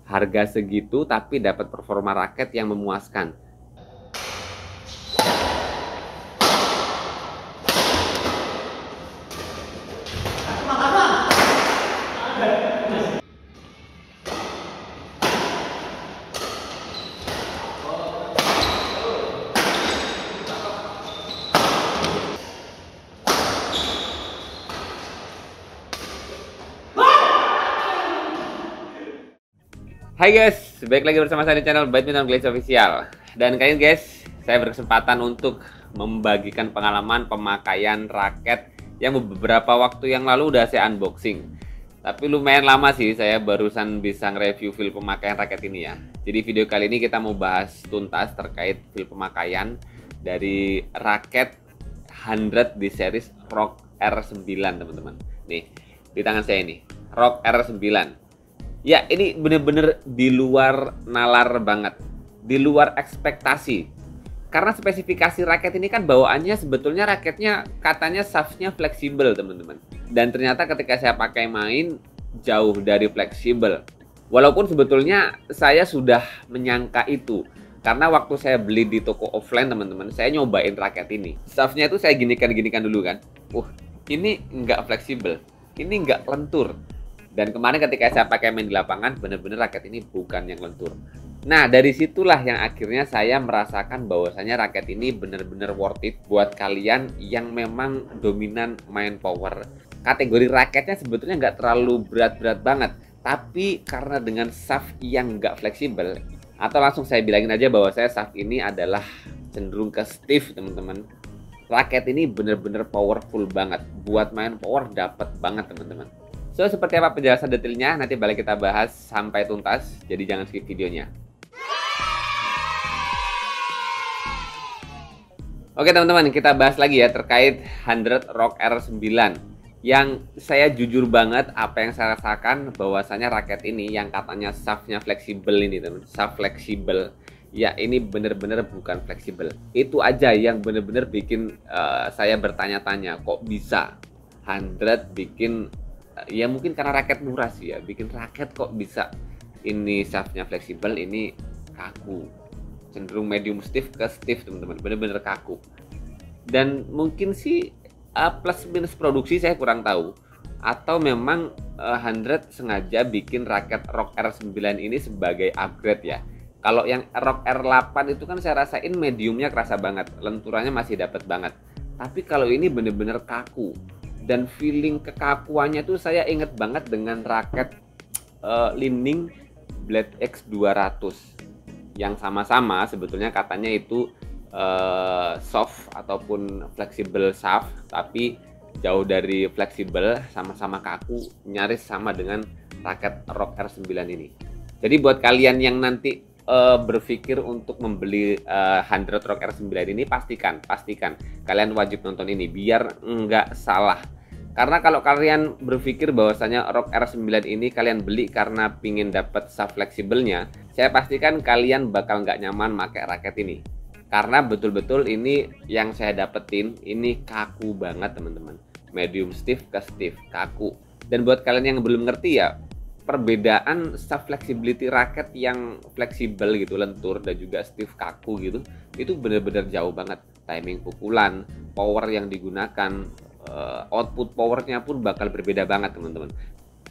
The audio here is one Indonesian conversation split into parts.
Harga segitu tapi dapat performa raket yang memuaskan. Hai guys, balik lagi bersama saya di channel Badminton Glaze Official. Dan kali ini guys, saya berkesempatan untuk membagikan pengalaman pemakaian raket yang beberapa waktu yang lalu udah saya unboxing. Tapi lumayan lama sih saya barusan bisa nge-review feel pemakaian raket ini ya. Jadi video kali ini kita mau bahas tuntas terkait feel pemakaian dari raket 100 di series ROG R9 teman-teman. Nih, di tangan saya ini, ROG R9. Ya, ini bener-bener di luar nalar banget, di luar ekspektasi. Karena spesifikasi raket ini kan bawaannya sebetulnya raketnya katanya shaftnya fleksibel teman-teman. Dan ternyata ketika saya pakai main jauh dari fleksibel. Walaupun sebetulnya saya sudah menyangka itu. Karena waktu saya beli di toko offline teman-teman, saya nyobain raket ini. Shaftnya itu saya ginikan dulu kan. Ini nggak fleksibel, ini nggak lentur. Dan kemarin ketika saya pakai main di lapangan, bener-bener raket ini bukan yang lentur. Nah, dari situlah yang akhirnya saya merasakan bahwasanya raket ini bener-bener worth it buat kalian yang memang dominan main power. Kategori raketnya sebetulnya nggak terlalu berat-berat banget. Tapi karena dengan shaft yang nggak fleksibel, atau langsung saya bilangin aja bahwa saya shaft ini adalah cenderung ke stiff teman-teman. Raket ini bener-bener powerful banget. Buat main power dapat banget teman-teman. So, seperti apa penjelasan detailnya nanti balik kita bahas sampai tuntas, jadi jangan skip videonya. Oke teman-teman, kita bahas lagi ya terkait 100 ROG R9. Yang saya jujur banget apa yang saya rasakan bahwasanya raket ini yang katanya shaftnya fleksibel ini teman, shaft fleksibel. Ya ini bener-bener bukan fleksibel. Itu aja yang bener-bener bikin saya bertanya-tanya kok bisa 100 bikin. Ya mungkin karena raket murah sih ya, bikin raket kok bisa ini shaftnya fleksibel, ini kaku, cenderung medium stiff ke stiff teman-teman, bener-bener kaku. Dan mungkin sih plus minus produksi saya kurang tahu, atau memang 100 sengaja bikin raket ROG R9 ini sebagai upgrade ya. Kalau yang ROG R8 itu kan saya rasain mediumnya kerasa banget, lenturannya masih dapat banget. Tapi kalau ini bener-bener kaku. Dan feeling kekakuannya tuh saya inget banget dengan raket Li-Ning Blade X200 yang sama-sama sebetulnya katanya itu soft ataupun fleksibel shaft, tapi jauh dari fleksibel, sama-sama kaku, nyaris sama dengan raket ROG R9 ini. Jadi buat kalian yang nanti berpikir untuk membeli 100 ROG R9 ini, pastikan kalian wajib nonton ini biar nggak salah. Karena kalau kalian berpikir bahwasanya ROG R9 ini kalian beli karena pingin dapat shaft fleksibelnya, saya pastikan kalian bakal nggak nyaman pakai raket ini. Karena betul-betul ini yang saya dapetin, ini kaku banget teman-teman. Medium stiff ke stiff, kaku. Dan buat kalian yang belum ngerti ya, perbedaan shaft flexibility raket yang fleksibel gitu, lentur, dan juga stiff kaku gitu, itu bener-bener jauh banget. Timing pukulan, power yang digunakan, output powernya pun bakal berbeda banget teman-teman.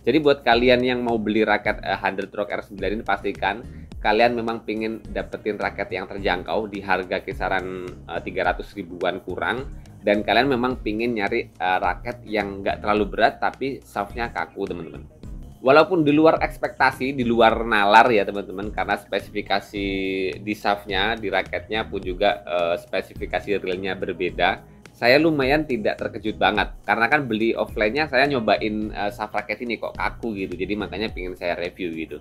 Jadi buat kalian yang mau beli raket 100 ROG R9 ini, pastikan kalian memang pingin dapetin raket yang terjangkau di harga kisaran 300 ribuan kurang, dan kalian memang pingin nyari raket yang nggak terlalu berat tapi shaftnya kaku teman-teman. Walaupun di luar ekspektasi, di luar nalar ya teman-teman, karena spesifikasi di shaftnya, di raketnya pun juga spesifikasi realnya berbeda. Saya lumayan tidak terkejut banget, karena kan beli offline-nya saya nyobain shaft raket ini kok kaku gitu, jadi makanya pengen saya review gitu.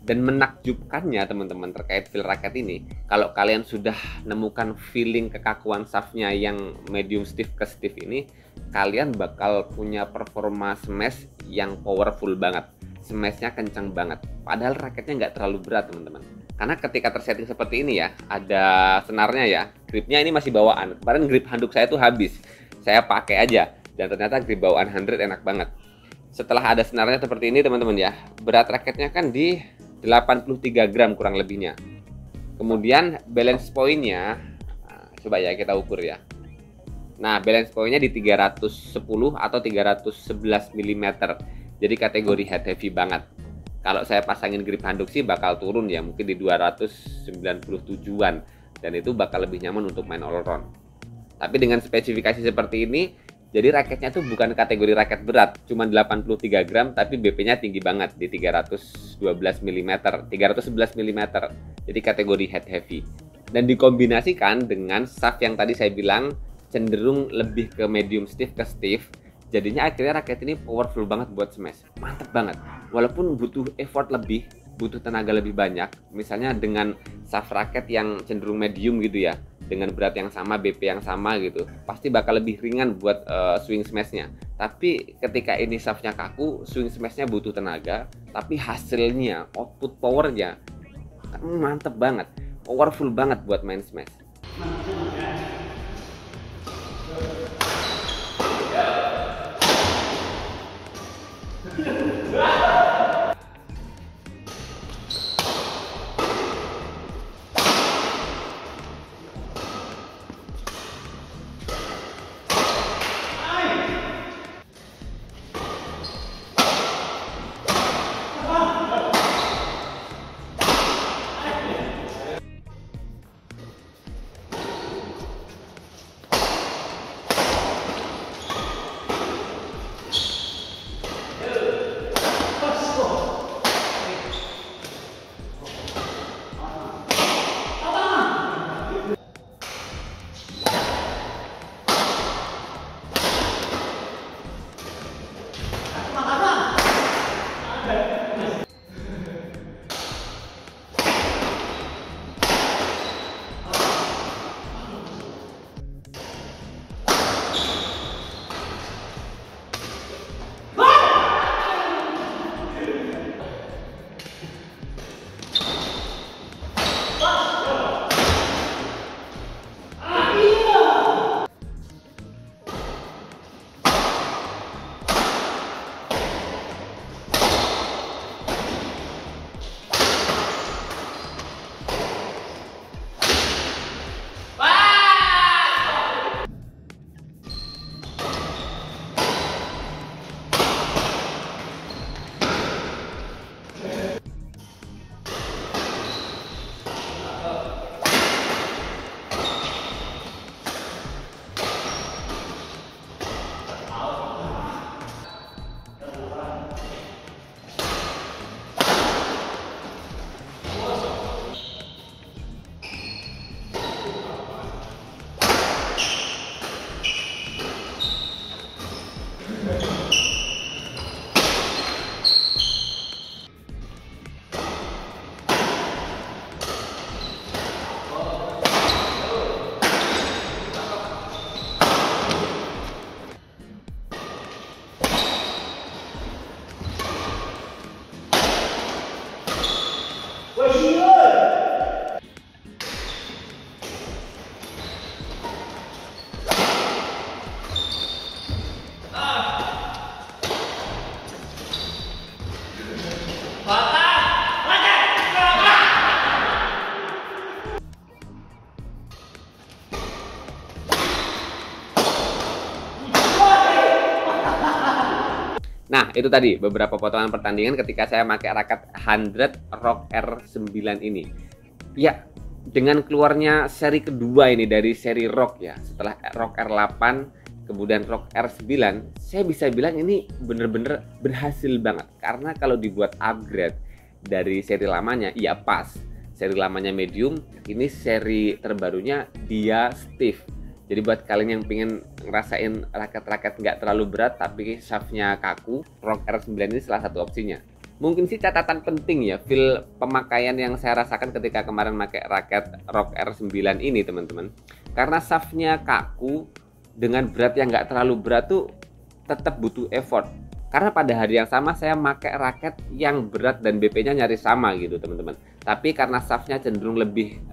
Dan menakjubkannya teman-teman terkait feel raket ini, kalau kalian sudah nemukan feeling kekakuan shaftnya yang medium stiff ke stiff ini, kalian bakal punya performa smash yang powerful banget. Smashnya kencang banget, padahal raketnya nggak terlalu berat teman-teman. Karena ketika tersetting seperti ini ya, ada senarnya ya, gripnya ini masih bawaan. Kemarin grip handuk saya tuh habis, saya pakai aja, dan ternyata grip bawaan 100 enak banget. Setelah ada senarnya seperti ini teman-teman ya, berat raketnya kan di 83 gram kurang lebihnya. Kemudian balance point-nya, coba ya kita ukur ya. Nah, balance point-nya di 310 atau 311 mm. Jadi kategori head heavy banget. Kalau saya pasangin grip handuk sih bakal turun ya, mungkin di 297-an. Dan itu bakal lebih nyaman untuk main all round. Tapi dengan spesifikasi seperti ini, jadi raketnya tuh bukan kategori raket berat, cuma 83 gram, tapi BP-nya tinggi banget di 312 mm, 311 mm. Jadi kategori head heavy. Dan dikombinasikan dengan shaft yang tadi saya bilang cenderung lebih ke medium stiff ke stiff. Jadinya akhirnya raket ini powerful banget buat smash. Mantep banget. Walaupun butuh effort lebih, butuh tenaga lebih banyak. Misalnya dengan shaft raket yang cenderung medium gitu ya, dengan berat yang sama, BP yang sama gitu, pasti bakal lebih ringan buat swing smashnya. Tapi ketika ini shaftnya kaku, swing smashnya butuh tenaga, tapi hasilnya, output powernya mantep banget, powerful banget buat main smash. Nah, itu tadi beberapa potongan pertandingan ketika saya pakai raket 100 Rock R9 ini. Ya, dengan keluarnya seri kedua ini dari seri Rock ya, setelah Rock R8 kemudian Rock R9, saya bisa bilang ini bener-bener berhasil banget. Karena kalau dibuat upgrade dari seri lamanya, ya pas. Seri lamanya medium, ini seri terbarunya dia stiff. Jadi buat kalian yang pengen ngerasain raket-raket nggak terlalu berat tapi shaftnya kaku, Rock R9 ini salah satu opsinya. Mungkin sih catatan penting ya, feel pemakaian yang saya rasakan ketika kemarin pakai raket Rock R9 ini teman-teman. Karena shaftnya kaku dengan berat yang nggak terlalu berat tuh tetap butuh effort. Karena pada hari yang sama saya pakai raket yang berat dan BP-nya nyaris sama gitu teman-teman. Tapi karena shaftnya cenderung lebih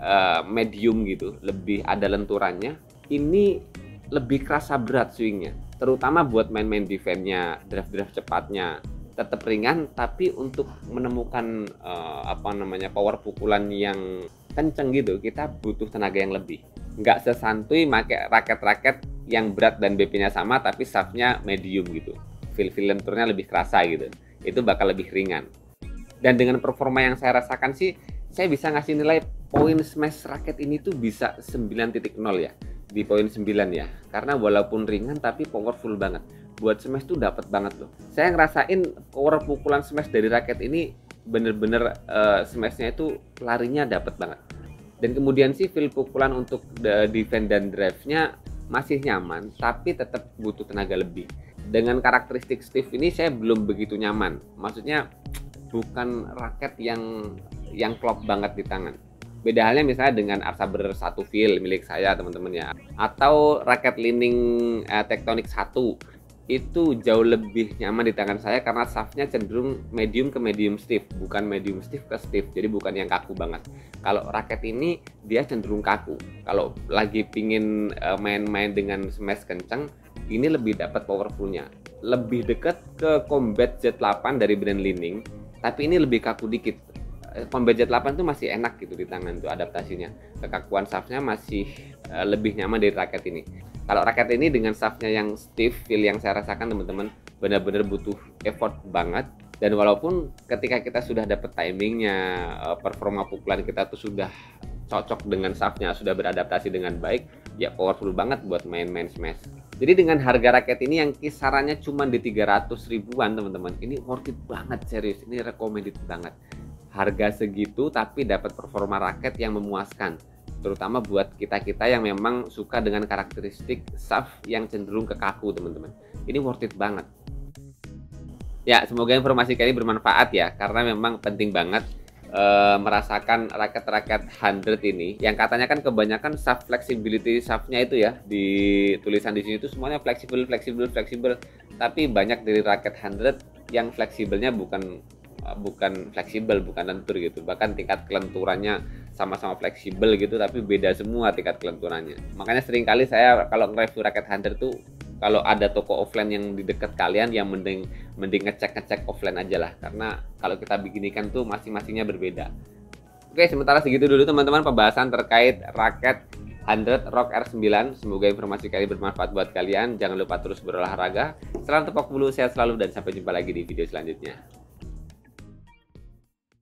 medium gitu, lebih ada lenturannya, ini lebih kerasa berat swingnya, terutama buat main-main defense-nya, drive-drive cepatnya. tetap ringan, tapi untuk menemukan power pukulan yang kenceng gitu, kita butuh tenaga yang lebih. Nggak sesantuy pakai raket-raket yang berat dan BP-nya sama tapi shaft-nya medium gitu. Feel lenturnya lebih kerasa gitu. Itu bakal lebih ringan. Dan dengan performa yang saya rasakan sih, saya bisa ngasih nilai poin smash raket ini tuh bisa 9.0 ya. Di poin 9 ya. Karena walaupun ringan tapi powerful banget. Buat smash tuh dapat banget loh. Saya ngerasain power pukulan smash dari raket ini bener-bener smashnya itu larinya dapat banget. Dan kemudian sih feel pukulan untuk defend dan drive-nya masih nyaman, tapi tetap butuh tenaga lebih. Dengan karakteristik stiff ini saya belum begitu nyaman. Maksudnya bukan raket yang klop banget di tangan. Beda halnya misalnya dengan Arsaber 1 feel milik saya teman-teman ya, atau raket Li-Ning Tectonic 1 itu jauh lebih nyaman di tangan saya karena shaftnya cenderung medium ke medium stiff, bukan medium stiff ke stiff, jadi bukan yang kaku banget. Kalau raket ini dia cenderung kaku. Kalau lagi pingin main-main dengan smash kencang, ini lebih dapat powerfulnya. Lebih dekat ke Combat Z8 dari brand Li-Ning, tapi ini lebih kaku dikit. Combat Z8 tuh masih enak gitu di tangan tuh adaptasinya. Kekakuan shaftnya masih lebih nyaman dari raket ini. Kalau raket ini dengan shaftnya yang stiff, feel yang saya rasakan teman-teman benar-benar butuh effort banget. Dan walaupun ketika kita sudah dapat timingnya, performa pukulan kita tuh sudah cocok dengan shaftnya, sudah beradaptasi dengan baik, ya powerful banget buat main-main smash. Jadi dengan harga raket ini yang kisarannya cuma di 300 ribuan teman-teman, ini worth it banget, serius, ini recommended banget. Harga segitu tapi dapat performa raket yang memuaskan, terutama buat kita-kita yang memang suka dengan karakteristik shaft yang cenderung ke kaku teman-teman. Ini worth it banget. Ya, semoga informasi kali ini bermanfaat ya, karena memang penting banget merasakan raket-raket 100 ini yang katanya kan kebanyakan shaft flexibility shaftnya itu ya, di tulisan di sini itu semuanya fleksibel, tapi banyak dari raket 100 yang fleksibelnya bukan fleksibel, bukan lentur gitu. Bahkan tingkat kelenturannya sama-sama fleksibel gitu, tapi beda semua tingkat kelenturannya. Makanya seringkali saya kalau nge-review raket 100 tuh, kalau ada toko offline yang di dekat kalian, yang mending ngecek offline aja lah, karena kalau kita beginikan tuh masing-masingnya berbeda. Oke, sementara segitu dulu teman-teman pembahasan terkait raket 100 ROG R9. Semoga informasi kali bermanfaat buat kalian. Jangan lupa terus berolahraga. Salam tepok bulu, sehat selalu, dan sampai jumpa lagi di video selanjutnya.